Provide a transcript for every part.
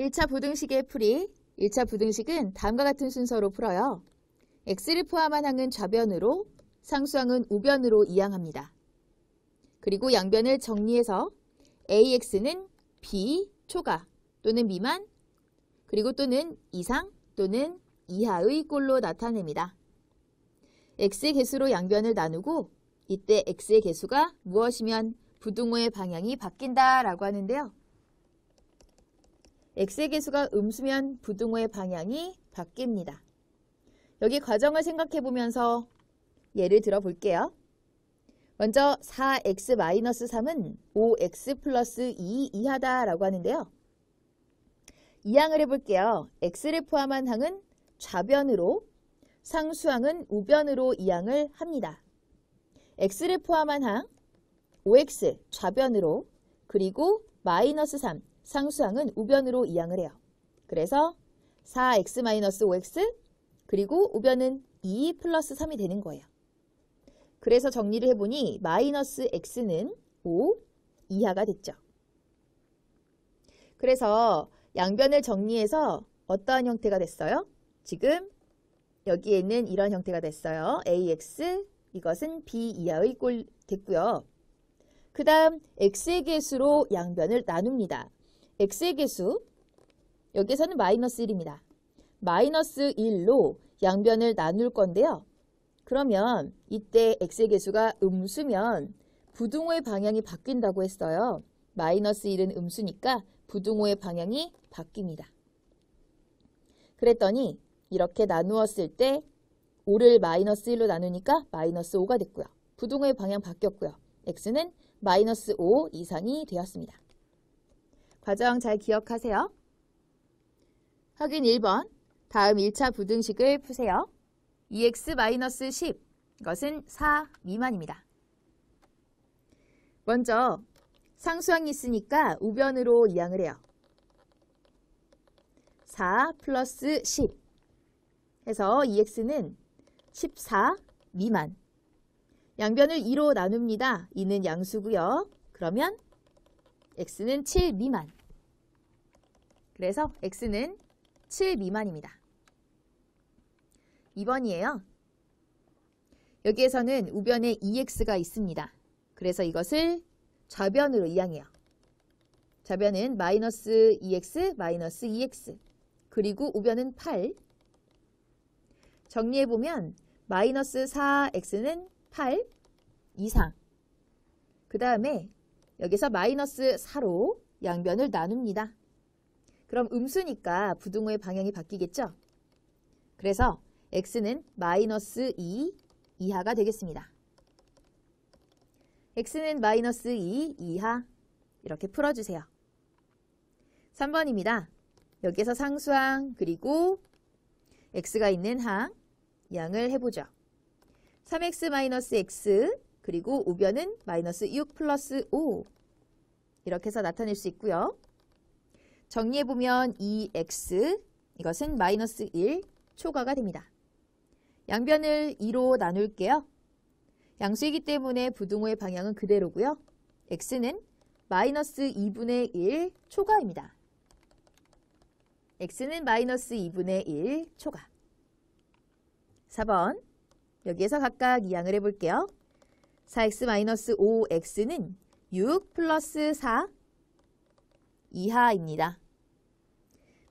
1차 부등식의 풀이 1차 부등식은 다음과 같은 순서로 풀어요. x를 포함한 항은 좌변으로, 상수항은 우변으로 이항합니다. 그리고 양변을 정리해서 ax는 b 초과 또는 미만, 그리고 또는 이상 또는 이하의 꼴로 나타냅니다. x의 개수로 양변을 나누고 이때 x의 개수가 무엇이면 부등호의 방향이 바뀐다라고 하는데요. x의 개수가 음수면 부등호의 방향이 바뀝니다. 여기 과정을 생각해 보면서 예를 들어 볼게요. 먼저 4x-3은 5x 플러스 2 이하다라고 하는데요. 이항을 해볼게요. x를 포함한 항은 좌변으로, 상수항은 우변으로 이항을 합니다. x를 포함한 항 5x 좌변으로, 그리고 마이너스 3 상수항은 우변으로 이항을 해요. 그래서 4x-5x 그리고 우변은 2 플러스 3이 되는 거예요. 그래서 정리를 해보니 마이너스 x는 5 이하가 됐죠. 그래서 양변을 정리해서 어떠한 형태가 됐어요? 지금 여기에는 이런 형태가 됐어요. ax 이것은 b 이하의 꼴 됐고요. 그 다음 x의 개수로 양변을 나눕니다. x의 개수 여기서는 마이너스 1입니다. 마이너스 1로 양변을 나눌 건데요. 그러면 이때 x의 개수가 음수면 부등호의 방향이 바뀐다고 했어요. 마이너스 1은 음수니까 부등호의 방향이 바뀝니다. 그랬더니 이렇게 나누었을 때 5를 마이너스 1로 나누니까 마이너스 5가 됐고요. 부등호의 방향 바뀌었고요. x는 마이너스 5 이상이 되었습니다. 과정 잘 기억하세요. 확인 1번. 다음 1차 부등식을 푸세요. 2x-10 이것은 4 미만입니다. 먼저 상수항이 있으니까 우변으로 이항을 해요. 4 플러스 10 해서 2x는 14 미만. 양변을 2로 나눕니다. 2는 양수고요. 그러면 x는 7 미만. 그래서 x는 7 미만입니다. 2번이에요. 여기에서는 우변에 2x가 있습니다. 그래서 이것을 좌변으로 이항해요. 좌변은 마이너스 2x, 마이너스 2x. 그리고 우변은 8. 정리해보면 마이너스 4x는 8 이상. 그 다음에 여기서 마이너스 4로 양변을 나눕니다. 그럼 음수니까 부등호의 방향이 바뀌겠죠? 그래서 x는 마이너스 2 이하가 되겠습니다. x는 마이너스 2 이하 이렇게 풀어주세요. 3번입니다. 여기에서 상수항 그리고 x가 있는 항 양을 해보죠. 3x-x 그리고 우변은 마이너스 6 플러스 5 이렇게 해서 나타낼 수 있고요. 정리해보면 2x 이것은 마이너스 1 초과가 됩니다. 양변을 2로 나눌게요. 양수이기 때문에 부등호의 방향은 그대로고요. x는 마이너스 2분의 1 초과입니다. x는 마이너스 2분의 1 초과. 4번 여기에서 각각 이항을 해볼게요. 4x-5x는 6 플러스 4 이하입니다.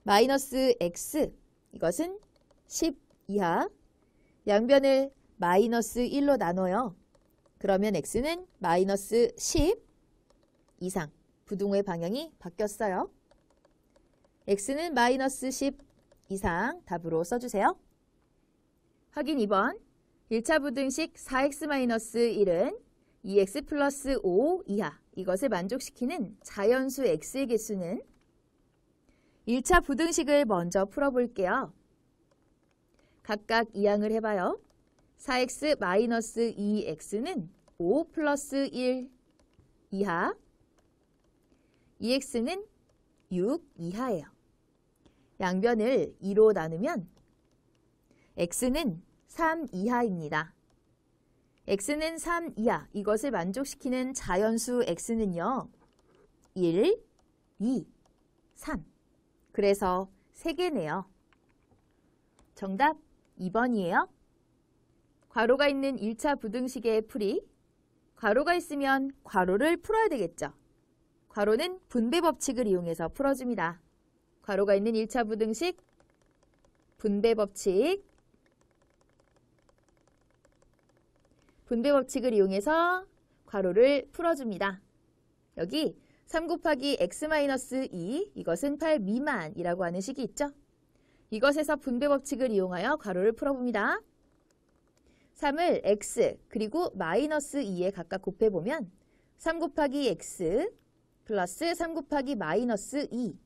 마이너스 x 이것은 10 이하. 양변을 마이너스 1로 나눠요. 그러면 x는 마이너스 10 이상. 부등호의 방향이 바뀌었어요. x는 마이너스 10 이상 답으로 써주세요. 확인 2번. 1차 부등식 4x-1은 2x 플러스 5 이하. 이것을 만족시키는 자연수 x의 개수는 1차 부등식을 먼저 풀어볼게요. 각각 이항을 해봐요. 4x-2x는 5 플러스 1 이하. 2x는 6 이하예요. 양변을 2로 나누면 x는 3 이하입니다. x는 3 이하. 이것을 만족시키는 자연수 x는요. 1, 2, 3. 그래서 3개네요. 정답 2번이에요. 괄호가 있는 1차 부등식의 풀이. 괄호가 있으면 괄호를 풀어야 되겠죠. 괄호는 분배 법칙을 이용해서 풀어줍니다. 괄호가 있는 1차 부등식, 분배 법칙. 분배 법칙을 이용해서 괄호를 풀어줍니다. 여기 3 곱하기 x-2, 이것은 8 미만이라고 하는 식이 있죠. 이것에서 분배 법칙을 이용하여 괄호를 풀어봅니다. 3을 x 그리고 마이너스 2에 각각 곱해보면 3 곱하기 x 플러스 3 곱하기 마이너스 2.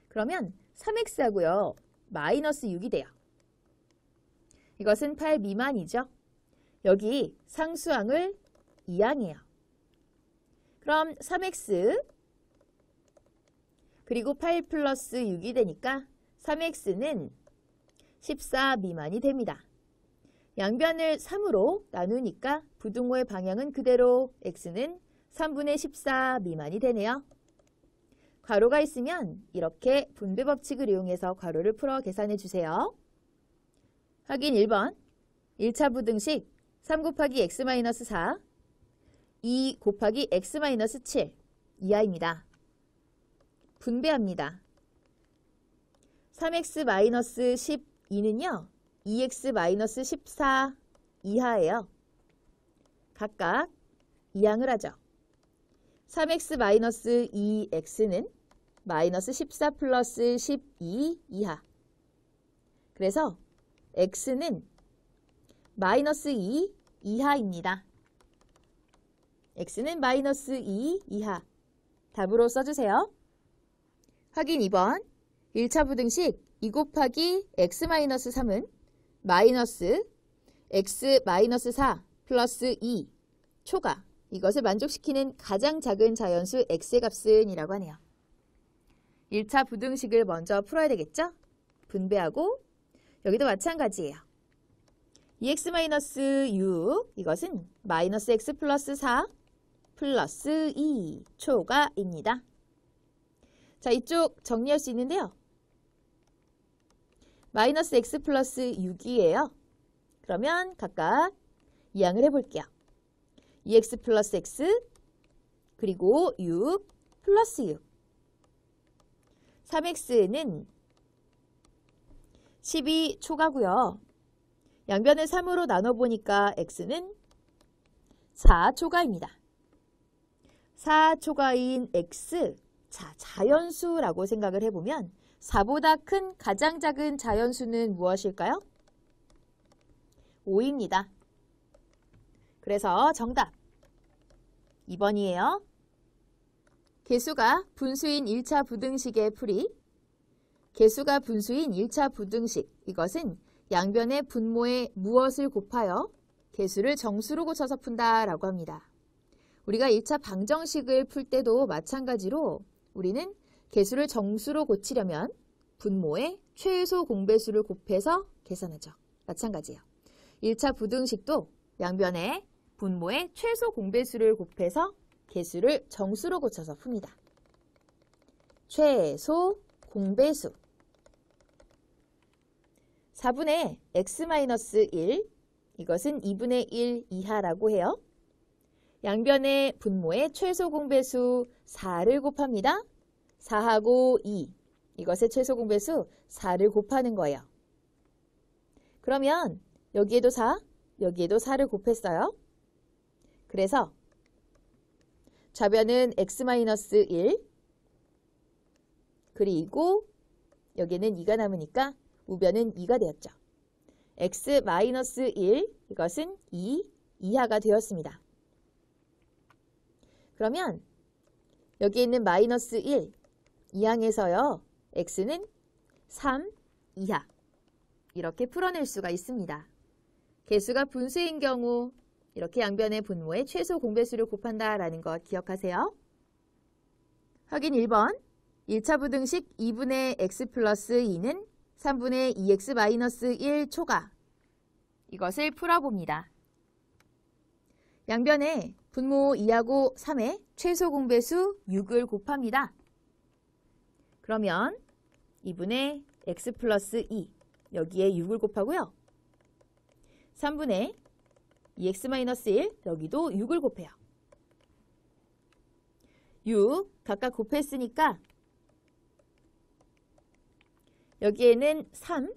그러면 3x하고요. 마이너스 6이 돼요. 이것은 8 미만이죠. 여기 상수항을 2항이에요. 그럼 3x 그리고 8 플러스 6이 되니까 3x는 14 미만이 됩니다. 양변을 3으로 나누니까 부등호의 방향은 그대로 x는 3분의 14 미만이 되네요. 괄호가 있으면 이렇게 분배 법칙을 이용해서 괄호를 풀어 계산해 주세요. 확인 1번. 1차 부등식 3 곱하기 x-4, 2 곱하기 x-7 이하입니다. 분배합니다. 3x-12는요. 2x-14 이하예요. 각각 이항을 하죠. 3x-2x는 마이너스 14 플러스 12 이하. 그래서 x는 마이너스 2 이하입니다. x는 마이너스 2 이하. 답으로 써주세요. 확인 2번. 1차 부등식 2 곱하기 x-3은 마이너스 x-4 플러스 2 초가. 이것을 만족시키는 가장 작은 자연수 x의 값은 이라고 하네요. 1차 부등식을 먼저 풀어야 되겠죠? 분배하고 여기도 마찬가지예요. 2x-6 이것은 마이너스 x 플러스 4 플러스 2 초가입니다. 자, 이쪽 정리할 수 있는데요. 마이너스 x 플러스 6이에요. 그러면 각각 이항을 해볼게요. 2x 플러스 x 그리고 6 플러스 6. 3x는 12 초가고요. 양변을 3으로 나눠보니까 x는 4 초가입니다. 4 초가인 x, 자, 자연수라고 생각을 해보면 4보다 큰 가장 작은 자연수는 무엇일까요? 5입니다. 그래서 정답 2번이에요. 개수가 분수인 1차 부등식의 풀이. 개수가 분수인 1차 부등식, 이것은 양변의 분모에 무엇을 곱하여 개수를 정수로 고쳐서 푼다라고 합니다. 우리가 1차 방정식을 풀 때도 마찬가지로 우리는 개수를 정수로 고치려면 분모에 최소 공배수를 곱해서 계산하죠. 마찬가지예요. 1차 부등식도 양변에 분모에 최소 공배수를 곱해서 개수를 정수로 고쳐서 풉니다. 최소 공배수 4분의 x-1, 이것은 2분의 1 이하라고 해요. 양변의 분모의 최소 공배수 4를 곱합니다. 4하고 2, 이것의 최소 공배수 4를 곱하는 거예요. 그러면 여기에도 4, 여기에도 4를 곱했어요. 그래서 좌변은 x-1, 그리고 여기는 2가 남으니까 우변은 2가 되었죠. x-1, 이것은 2 이하가 되었습니다. 그러면 여기 있는 마이너스 1 이항에서요. x는 3 이하. 이렇게 풀어낼 수가 있습니다. 개수가 분수인 경우 이렇게 양변의 분모의 최소 공배수를 곱한다라는 것 기억하세요. 확인 1번. 1차 부등식 2분의 x 플러스 2는 3분의 2x 마이너스 1 초가. 이것을 풀어봅니다. 양변에 분모 2하고 3의 최소 공배수 6을 곱합니다. 그러면 2분의 x 플러스 2 여기에 6을 곱하고요. 3분의 2x 마이너스 1 여기도 6을 곱해요. 6 각각 곱했으니까 여기에는 3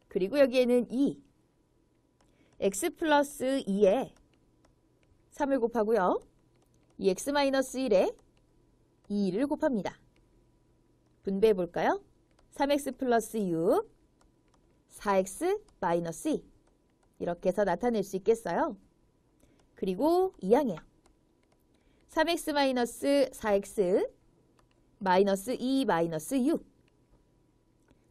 그리고 여기에는 2 x 플러스 2에 3을 곱하고요. 2x 마이너스 1에 2를 곱합니다. 분배해 볼까요? 3x 플러스 6 4x 마이너스 2 이렇게 해서 나타낼 수 있겠어요. 그리고 2항이에요. 3x 마이너스 4x 마이너스 2 마이너스 6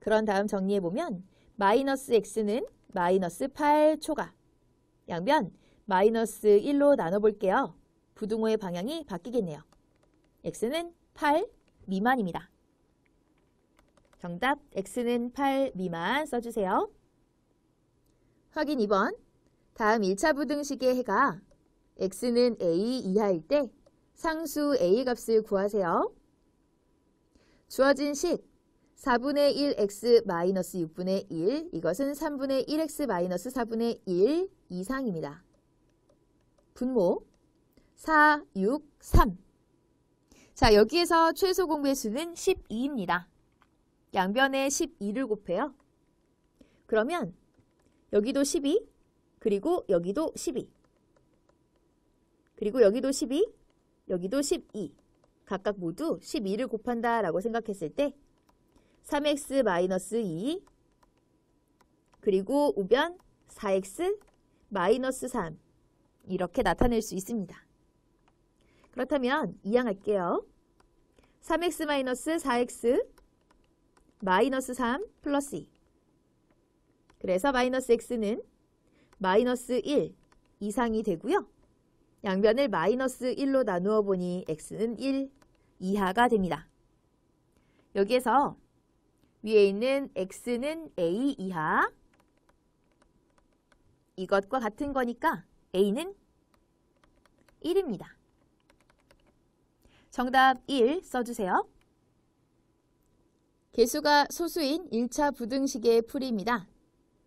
그런 다음 정리해보면 마이너스 x는 마이너스 8 초가 양변 마이너스 1로 나눠볼게요. 부등호의 방향이 바뀌겠네요. x는 8 미만입니다. 정답 x는 8 미만 써주세요. 확인 2번. 다음 1차 부등식의 해가 x는 a 이하일 때 상수 a 값을 구하세요. 주어진 식 4분의 1x 마이너스 6분의 1 이것은 3분의 1x 마이너스 4분의 1 이상입니다. 분모 4, 6, 3 자, 여기에서 최소 공배수는 12입니다. 양변에 12를 곱해요. 그러면 여기도 12, 그리고 여기도 12, 그리고 여기도 12, 여기도 12 각각 모두 12를 곱한다 라고 생각했을 때 3x 마이너스 2 그리고 우변 4x 마이너스 3 이렇게 나타낼 수 있습니다. 그렇다면 이항할게요. 3x 마이너스 4x 마이너스 3 플러스 2 그래서 마이너스 x는 마이너스 1 이상이 되고요. 양변을 마이너스 1로 나누어 보니 x는 1 이하가 됩니다. 여기에서 위에 있는 x는 a 이하 이것과 같은 거니까 a는 1입니다. 정답 1 써주세요. 개수가 소수인 1차 부등식의 풀이입니다.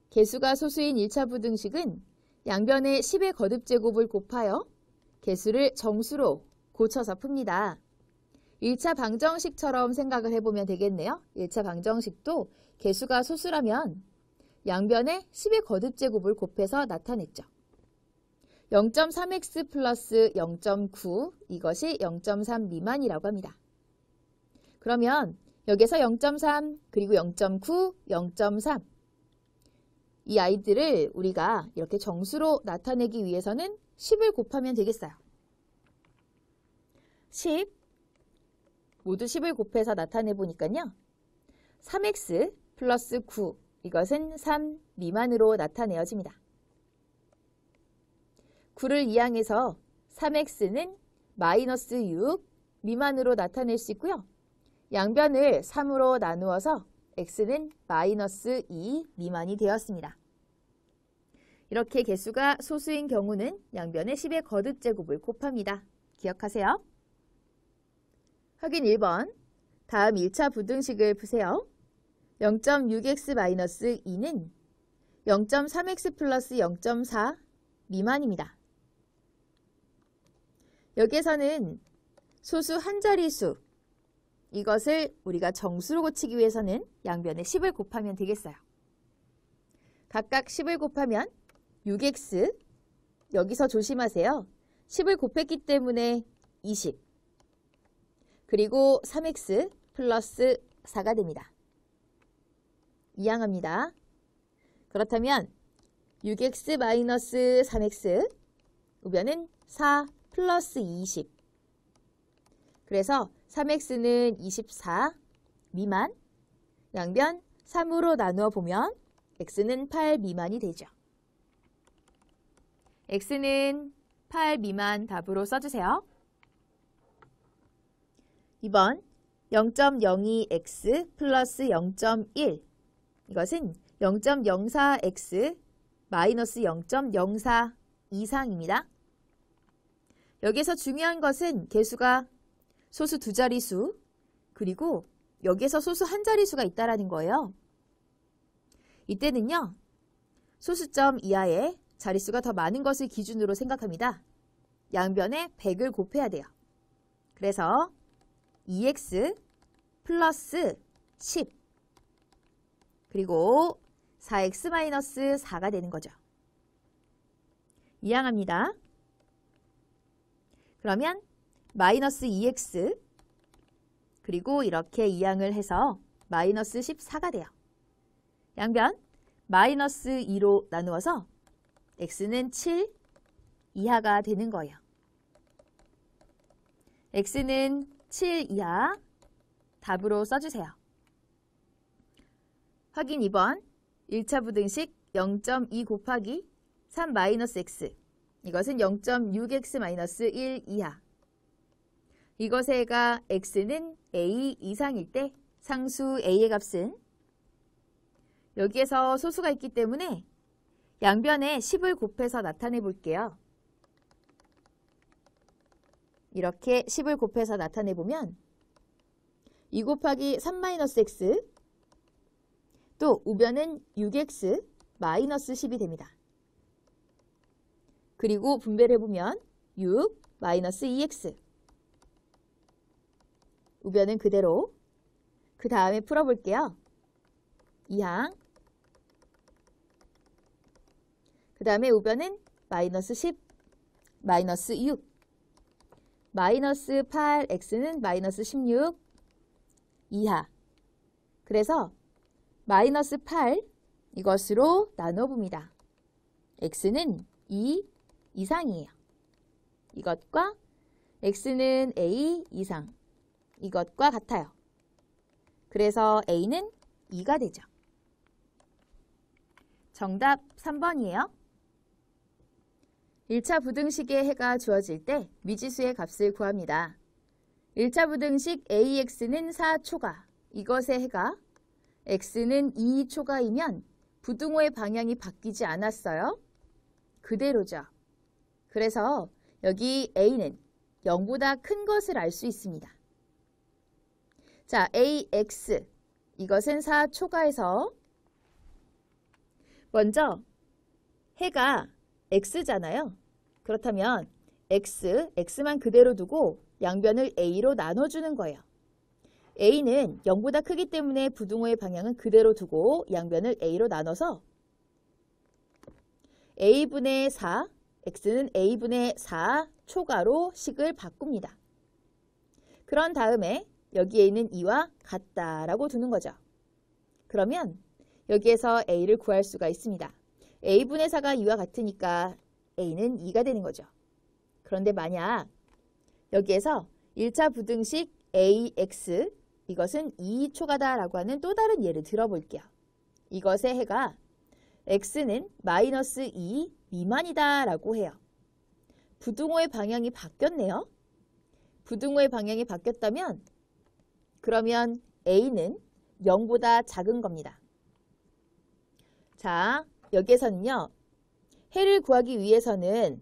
개수가 소수인 1차 부등식은 양변의 10의 거듭제곱을 곱하여 개수를 정수로 고쳐서 풉니다. 1차 방정식처럼 생각을 해보면 되겠네요. 1차 방정식도 개수가 소수라면 양변의 10의 거듭제곱을 곱해서 나타냈죠. 0.3x 플러스 0.9 이것이 0.3 미만이라고 합니다. 그러면 여기서 0.3 그리고 0.9, 0.3 이 아이들을 우리가 이렇게 정수로 나타내기 위해서는 10을 곱하면 되겠어요. 10 모두 10을 곱해서 나타내 보니까요. 3x 플러스 9 이것은 3 미만으로 나타내어집니다. 9를 이항해서 3x는 마이너스 6 미만으로 나타낼 수 있고요. 양변을 3으로 나누어서 x는 마이너스 2 미만이 되었습니다. 이렇게 개수가 소수인 경우는 양변의 10의 거듭제곱을 곱합니다. 기억하세요. 확인 1번. 다음 1차 부등식을 푸세요. 0.6x-2는 0.3x 플러스 0.4 미만입니다. 여기에서는 소수 한 자리수 이것을 우리가 정수로 고치기 위해서는 양변에 10을 곱하면 되겠어요. 각각 10을 곱하면 6x 여기서 조심하세요. 10을 곱했기 때문에 20 그리고 3x 플러스 4가 됩니다. 이항합니다. 그렇다면 6x 마이너스 3x 우변은 4 플러스 20 그래서 3x는 24 미만 양변 3으로 나누어 보면 x는 8 미만이 되죠. x는 8 미만 답으로 써주세요. 2번 0.02x 플러스 0.1 이것은 0.04x 마이너스 0.04 이상입니다. 여기서 중요한 것은 개수가 소수 두 자릿수 그리고 여기에서 소수 한 자릿수가 있다라는 거예요. 이때는요. 소수점 이하의 자릿수가 더 많은 것을 기준으로 생각합니다. 양변에 100을 곱해야 돼요. 그래서 2x 플러스 10 그리고 4x 마이너스 4가 되는 거죠. 이항합니다. 그러면 마이너스 2x 그리고 이렇게 이항을 해서 마이너스 14가 돼요. 양변 마이너스 2로 나누어서 x는 7 이하가 되는 거예요. x는 7 이하 답으로 써주세요. 확인 2번 1차 부등식 0.2 곱하기 3 마이너스 x 이것은 0.6x 마이너스 1 이하 이것의 해가 x는 a 이상일 때 상수 a의 값은 여기에서 소수가 있기 때문에 양변에 10을 곱해서 나타내 볼게요. 이렇게 10을 곱해서 나타내 보면 2 곱하기 3 마이너스 x 또 우변은 6x 마이너스 10이 됩니다. 그리고 분배를 해보면 6 마이너스 2x 우변은 그대로 그 다음에 풀어볼게요. 2항 그 다음에 우변은 마이너스 10 마이너스 6 마이너스 8x는 마이너스 16 이하 그래서 마이너스 8 이것으로 나눠봅니다. x는 2 이상이에요. 이것과 x는 a 이상 이것과 같아요. 그래서 a는 2가 되죠. 정답 3번이에요. 1차 부등식의 해가 주어질 때 미지수의 값을 구합니다. 1차 부등식 AX는 4초가, 이것의 해가 X는 2초가이면 부등호의 방향이 바뀌지 않았어요. 그대로죠. 그래서 여기 A는 0보다 큰 것을 알 수 있습니다. 자, AX, 이것은 4초가에서 먼저 해가 X잖아요. 그렇다면 X만 그대로 두고 양변을 A로 나눠주는 거예요. A는 0보다 크기 때문에 부등호의 방향은 그대로 두고 양변을 A로 나눠서 A분의 4, X는 A분의 4 초가로 식을 바꿉니다. 그런 다음에 여기에 있는 2와 같다라고 두는 거죠. 그러면 여기에서 A를 구할 수가 있습니다. A분의 4가 2와 같으니까 A는 2가 되는 거죠. 그런데 만약 여기에서 1차 부등식 AX 이것은 2초가다라고 하는 또 다른 예를 들어볼게요. 이것의 해가 X는 마이너스 2 미만이다 라고 해요. 부등호의 방향이 바뀌었네요. 부등호의 방향이 바뀌었다면 그러면 A는 0보다 작은 겁니다. 자, 여기에서는요. 해를 구하기 위해서는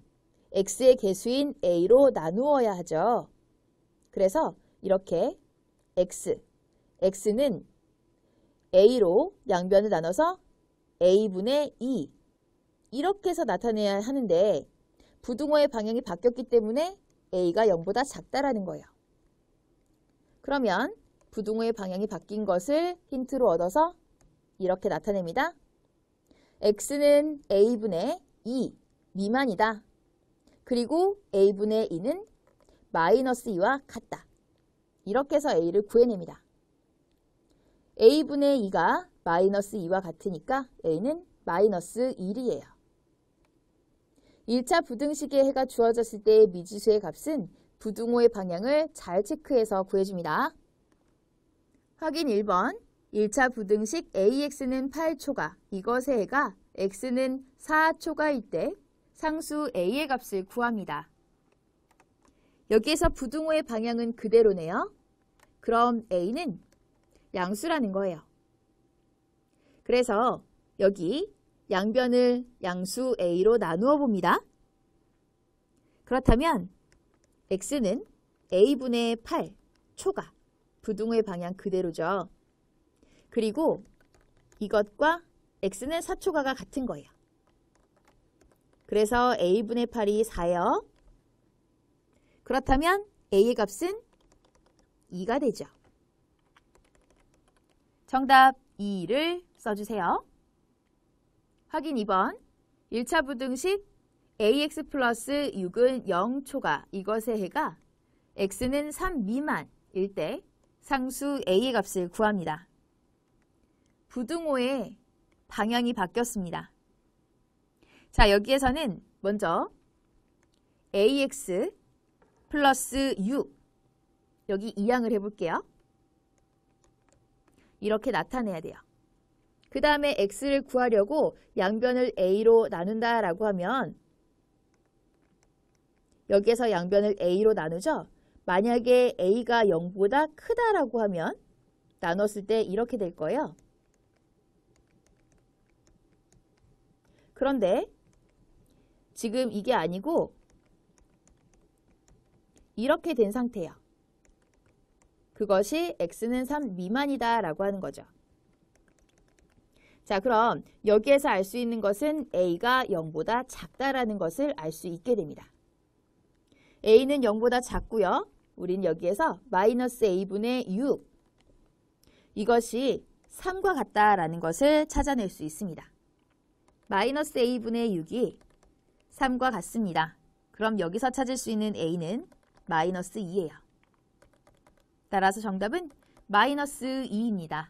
x의 개수인 a로 나누어야 하죠. 그래서 이렇게 x는 a로 양변을 나눠서 a분의 2 이렇게 해서 나타내야 하는데 부등호의 방향이 바뀌었기 때문에 a가 0보다 작다라는 거예요. 그러면 부등호의 방향이 바뀐 것을 힌트로 얻어서 이렇게 나타냅니다. x는 a분의 2 미만이다. 그리고 a분의 2는 마이너스 2와 같다. 이렇게 해서 a를 구해냅니다. a분의 2가 마이너스 2와 같으니까 a는 마이너스 1이에요. 1차 부등식의 해가 주어졌을 때의 미지수의 값은 부등호의 방향을 잘 체크해서 구해줍니다. 확인 1번 1차 부등식 AX는 8초가, 이것의 해가 X는 4초가일 때 상수 A의 값을 구합니다. 여기에서 부등호의 방향은 그대로네요. 그럼 A는 양수라는 거예요. 그래서 여기 양변을 양수 A로 나누어 봅니다. 그렇다면 X는 A분의 8 초가, 부등호의 방향 그대로죠. 그리고 이것과 x는 4초가가 같은 거예요. 그래서 a분의 8이 4예요. 그렇다면 a의 값은 2가 되죠. 정답 2를 써주세요. 확인 2번. 1차 부등식 ax 플러스 6은 0초가 이것의 해가 x는 3 미만일 때 상수 a의 값을 구합니다. 부등호의 방향이 바뀌었습니다. 자, 여기에서는 먼저 ax 플러스 6 여기 이항을 해볼게요. 이렇게 나타내야 돼요. 그 다음에 x를 구하려고 양변을 a로 나눈다라고 하면 여기에서 양변을 a로 나누죠. 만약에 a가 0보다 크다라고 하면 나눴을 때 이렇게 될 거예요. 그런데 지금 이게 아니고 이렇게 된 상태예요. 그것이 x는 3 미만이다 라고 하는 거죠. 자, 그럼 여기에서 알 수 있는 것은 a가 0보다 작다라는 것을 알 수 있게 됩니다. a는 0보다 작고요. 우린 여기에서 마이너스 a분의 6 이것이 3과 같다라는 것을 찾아낼 수 있습니다. 마이너스 a분의 6이 3과 같습니다. 그럼 여기서 찾을 수 있는 a는 마이너스 2예요. 따라서 정답은 마이너스 2입니다.